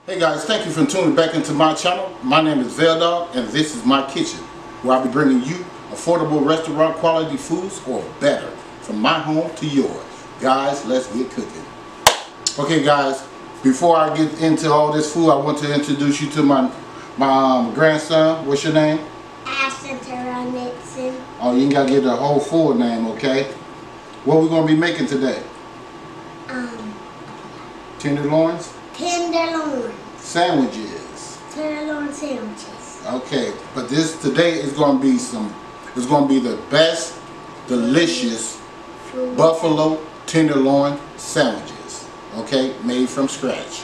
Hey guys, thank you for tuning back into my channel. My name is Veldog and this is my kitchen, where I'll be bringing you affordable restaurant quality foods, or better, from my home to yours. Guys, let's get cooking. Okay guys, before I get into all this food, I want to introduce you to my grandson. What's your name? Tenderloin. Oh, you ain't got to get the whole full name, okay? What we going to be making today? Tenderloins? Tenderloin. Sandwiches. Tenderloin sandwiches. Okay, but this today is going to be the best delicious buffalo tenderloin sandwiches, okay, made from scratch.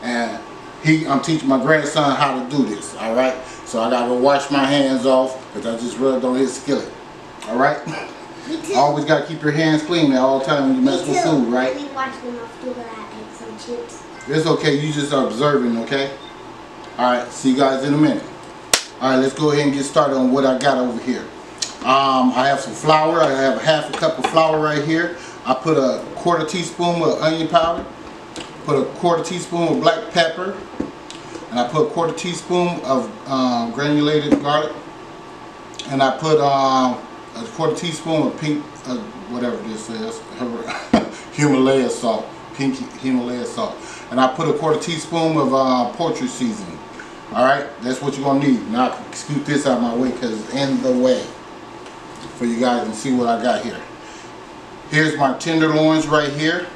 And I'm teaching my grandson how to do this. All right, so I gotta go wash my hands off because I just rubbed on his skillet. All right. Me too. Always gotta keep your hands clean at all times when you mess with food, right? Let me wash them off too, but I ate some chips. It's okay, you just observing, okay? Alright, see you guys in a minute. Alright, let's go ahead and get started on what I got over here. I have some flour. I have half a cup of flour right here. I put a quarter teaspoon of onion powder, put a quarter teaspoon of black pepper, and I put a quarter teaspoon of granulated garlic, and I put a quarter teaspoon of pink, whatever this is, Himalaya salt, pink Himalaya salt. And I put a quarter teaspoon of poultry seasoning. Alright, that's what you're going to need. Now I can scoot this out of my way because it's in the way for you guys to see what I got here. Here's my tenderloins right here.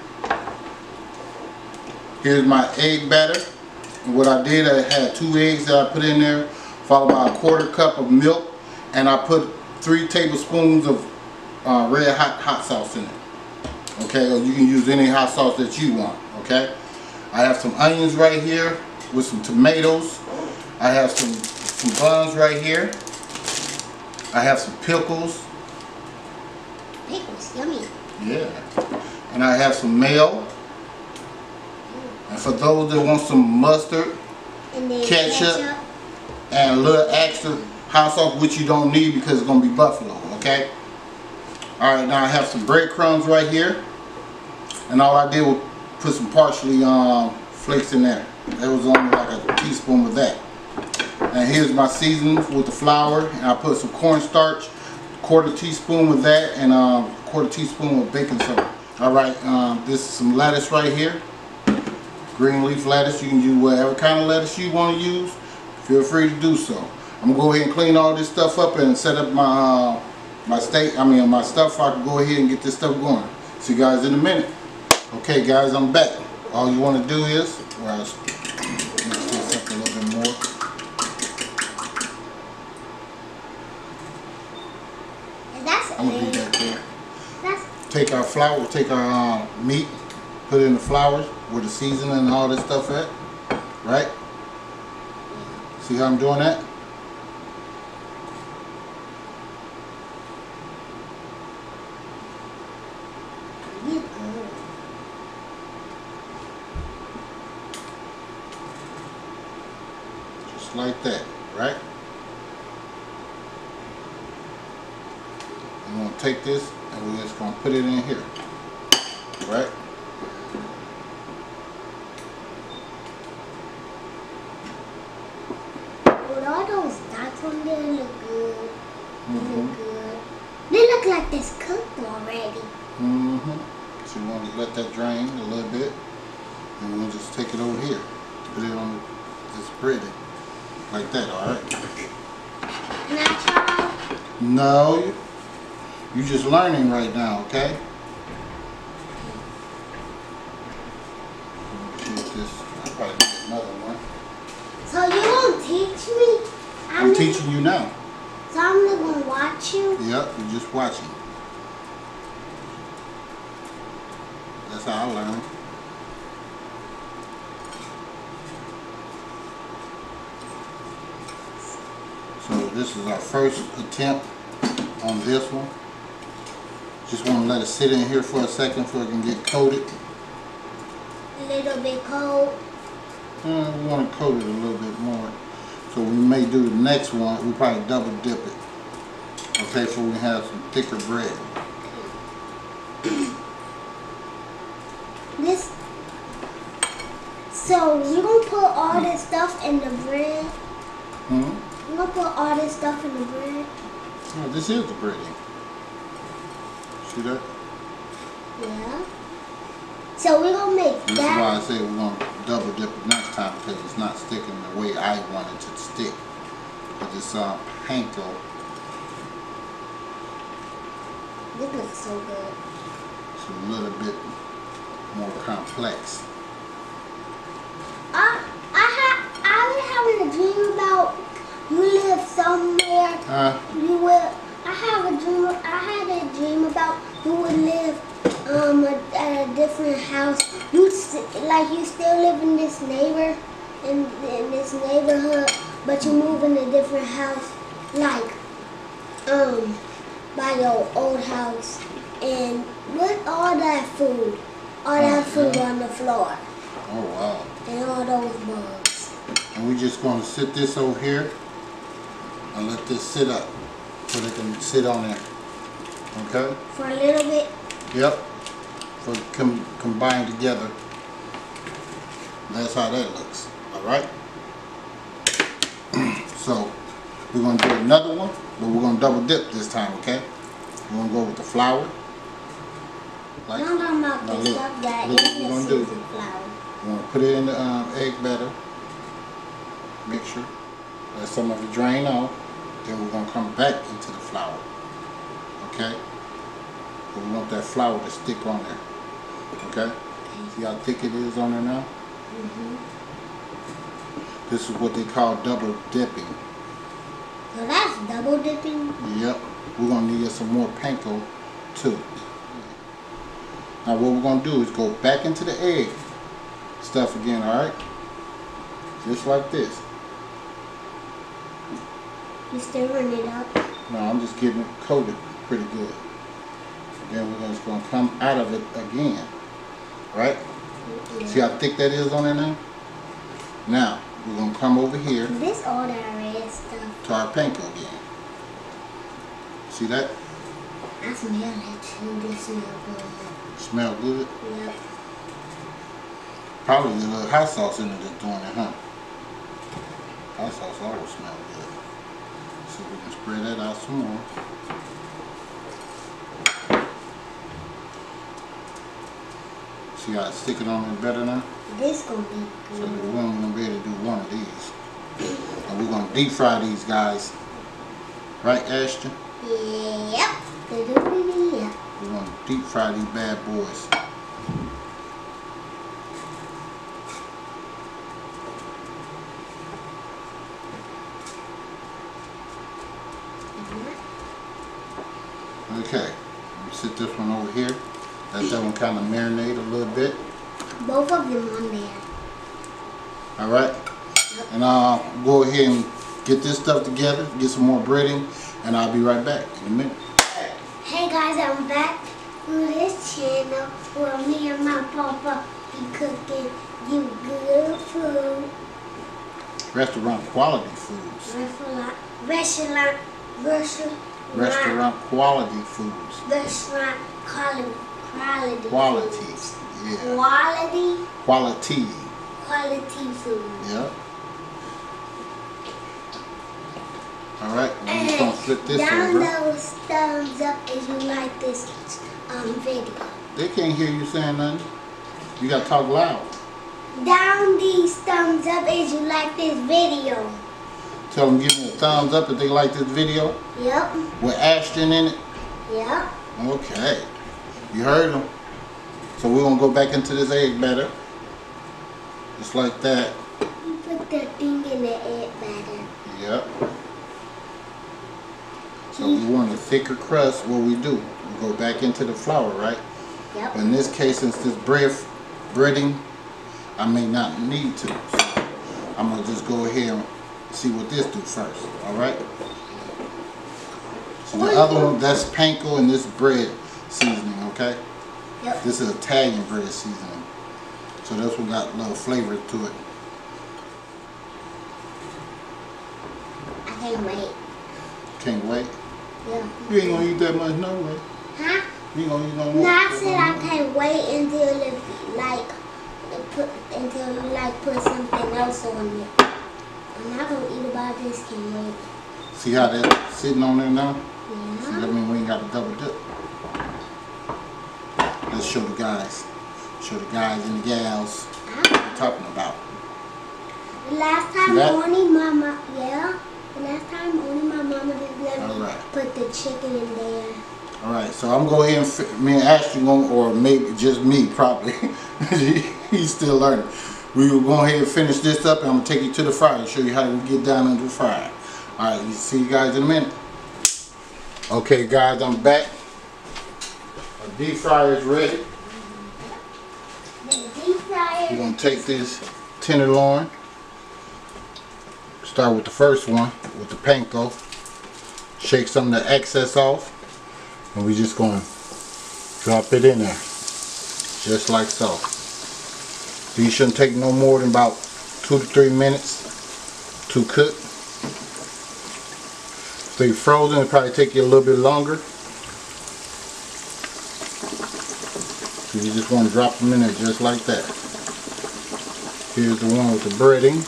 Here's my egg batter. And what I did, I had 2 eggs that I put in there, followed by a quarter cup of milk, and I put 3 tablespoons of red hot sauce in it. Okay, or you can use any hot sauce that you want. Okay. I have some onions right here with some tomatoes. I have some buns right here. I have some pickles. Pickles, yummy. Yeah. And I have some mayo. And for those that want some mustard, And then ketchup, and a little extra hot sauce, which you don't need because it's going to be buffalo, okay? Alright, now I have some breadcrumbs right here. And all I did was put some parsley flakes in there. There was only like a teaspoon of that. And here's my seasoning with the flour. And I put some cornstarch, quarter teaspoon with that, and quarter teaspoon of baking soda. Alright, this is some lettuce right here. Green leaf lettuce. You can use whatever kind of lettuce you want to use. Feel free to do so. I'm gonna go ahead and clean all this stuff up and set up my my stuff so I can go ahead and get this stuff going. See you guys in a minute. Okay guys, I'm back. All you want to do is, mix this up a little bit more. I'm gonna do that there. Take our flour, take our meat, put it in the flour with the seasoning and all this stuff at, right? See how I'm doing that? Just like that, right? I'm going to take this and we're just going to put it in here, right? All those dots on there look good. They look good. They look like this cooked already. So you want to let that drain a little bit, and we're going to just take it over here, put it on this bread, like that. All right? Can I try? No, you're just learning right now, okay? I'll probably get another one. So you won't teach me? I'm teaching you now. So I'm not going to watch you? Yep, you're just watching. That's how I learn. So this is our first attempt on this one. Just want to let it sit in here for a second before it can get coated. A little bit cold. We want to coat it a little bit more. So we may do the next one, we probably double dip it. Okay, so we have some thicker bread. This So you gonna put all this stuff in the bread? Hmm? You gonna put all this stuff in the bread? Oh, this is the breading. See that? Yeah. So we're gonna make This that. is why I say we're gonna double dip it next time, because it's not sticking the way I want it to stick. But this panko. This looks so good. It's a little bit more complex. I was having a dream about you live somewhere. You will. I had a dream about you would live at a different house. You still live in this in this neighborhood, but you move in a different house, like by your old house, and with all that food on the floor. Oh wow. And all those bugs. And we're just going to sit this over here and let this sit up so they can sit on there. Okay? For a little bit. Yep. For combined together. That's how that looks. Alright? So, we're going to do another one, but we're going to double dip this time, okay? We're going to go with the flour. Like, I'm talking about the stuff that is the flour. We're going to put it in the egg batter mixture. Let some of it drain off. Then we're going to come back into the flour. Okay? But we want that flour to stick on there. Okay? See how thick it is on there now? Mm-hmm. This is what they call double dipping. So that's double dipping? Yep. We're going to need some more panko too. Now what we're going to do is go back into the egg stuff again, alright? Just like this. You stirring it up? No, I'm just getting it coated pretty good. Then we're just going to come out of it again. Right? Yeah. See how thick that is on there now? Now, we're going to come over here. This all that red stuff. To our panko again. See that? I smell it too. This smells good. Smell good? Yep. Probably a little hot sauce in it that's doing it, huh? Hot sauce always smells good. So we can spread that out some more. See how it's sticking on there better now? This gonna be good. So we're gonna be able to do one of these. And we're gonna deep fry these guys. Right, Ashton? Yep. Yep. We're gonna deep fry these bad boys. Okay, sit this one over here. Let that one kind of marinate a little bit. Both of them on there. Alright? Yep. And I'll go ahead and get this stuff together, get some more breading, and I'll be right back in a minute. Hey guys, I'm back on this channel where me and my papa be cooking you good food. Restaurant quality foods. Restaurant quality foods. Restaurant quality foods. Yeah. Quality food. Yep. Alright, we're just going to flip this down over. Down those thumbs up if you like this video. They can't hear you saying nothing. You got to talk loud. Down these thumbs up if you like this video. Tell them give me a thumbs up if they like this video. Yep. With Ashton in it. Yep. Okay. You heard them. So we're going to go back into this egg batter. Just like that. You put the thing in the egg batter. Yep. So we want a thicker crust. What we do, we go back into the flour, right? Yep. But in this case, since this breading, I may not need to. So I'm going to just go ahead and see what this do first. Alright? So the other one, that's panko and this bread seasoning, okay? Yep. This is Italian bread seasoning. So this one got a little flavor to it. I can't wait. Can't wait? Yeah. You ain't gonna eat that much no way. Huh? You ain't gonna eat no more. No, I said I can't wait until it put something else on it. I'm not gonna eat about this, can't wait. See how that's sitting on there now? Yeah. See, that means we ain't got to double dip. Let's show the guys. Show the guys and the gals what we're talking about. The last time only my mama, the last time only my mama did let me put the chicken in there. Alright, so I'm going to go ahead and, me and Ashley, or maybe just me probably, he's still learning. We will go ahead and finish this up, and I'm going to take you to the fryer and show you how we get down into the fryer. Alright, see you guys in a minute. Okay guys, I'm back. Our deep fryer is ready. We're going to take this tenderloin. Start with the first one, with the panko. Shake some of the excess off. And we're just going to drop it in there. Just like so. These shouldn't take no more than about 2 to 3 minutes to cook. If they're frozen, it'll probably take you a little bit longer. So you just want to drop them in there just like that. Here's the one with the breading.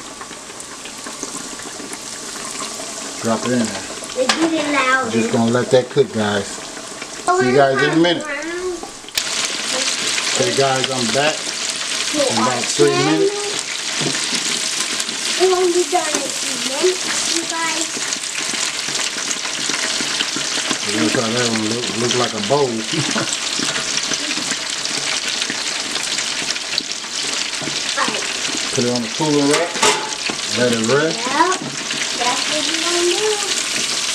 Drop it in there. Get it loud. Just gonna let that cook, guys. See you guys in a minute. Okay guys, I'm back in about 3 minutes. We're gonna be done in 2 minutes, you guys. That's how that one look like a bowl. Put it on the cooling rack. Let it rest. Yep, that's what you want to do.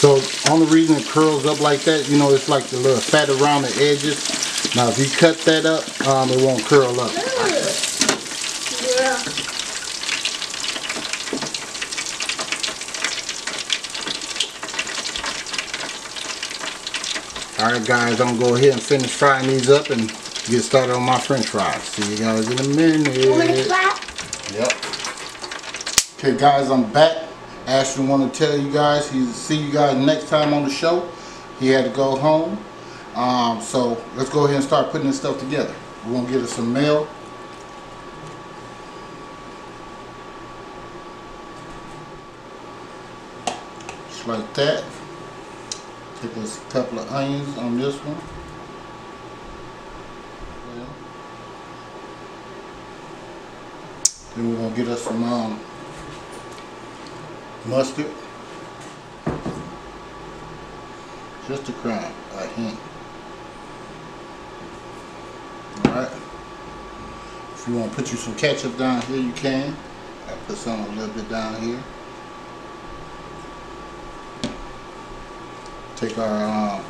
So, only reason it curls up like that, you know, it's like the little fat around the edges. Now, if you cut that up, it won't curl up. Yeah. Alright guys, I'm going to go ahead and finish frying these up and get started on my french fries. See you guys in a minute. Yep. Okay guys, I'm back. Ashton want to tell you guys, he'll see you guys next time on the show. He had to go home. So let's go ahead and start putting this stuff together. We're going to get us some mayo. Just like that. Take us a couple of onions on this one. Then we're going to get us some mustard. Just a crumb, a hint. Alright. If you want to put you some ketchup down here, you can. I put some a little bit down here. Take our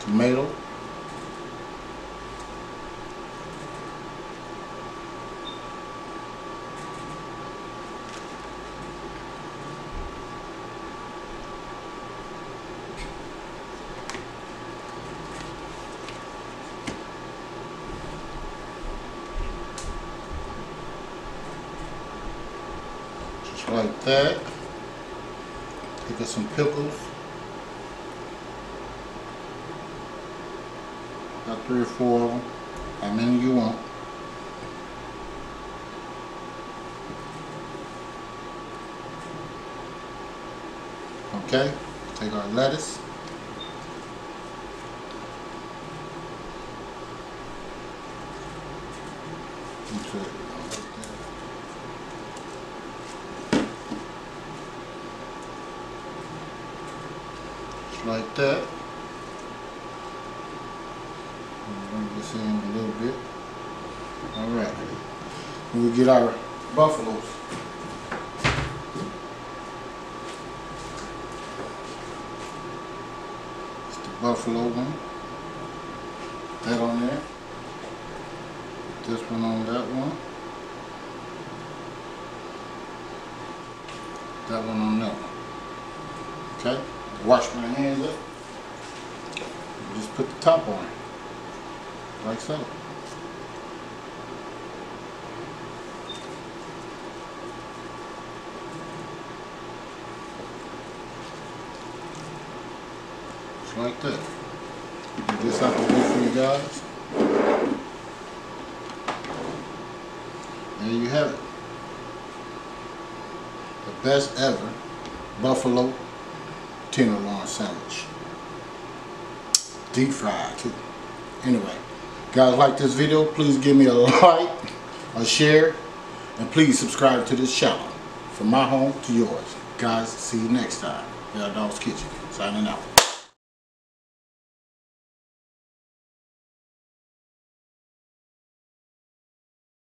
tomato. Just like that. Take us some pickles. About 3 or 4 of them, how many you want. Okay, take our lettuce. Just like that. Bring this in a little bit. Alright. We'll get our buffaloes. It's the buffalo one. That on there. This one on that one. That one on that one. Okay? Wash my hands up. Just put the top on. Like so. Just like that. Get this out the way for you guys. There you have it. The best ever buffalo tenderloin sandwich. Deep fried too. Anyway, guys, like this video, please give me a like, a share, and please subscribe to this channel. From my home to yours. Guys, see you next time. Dog's Kitchen, signing out.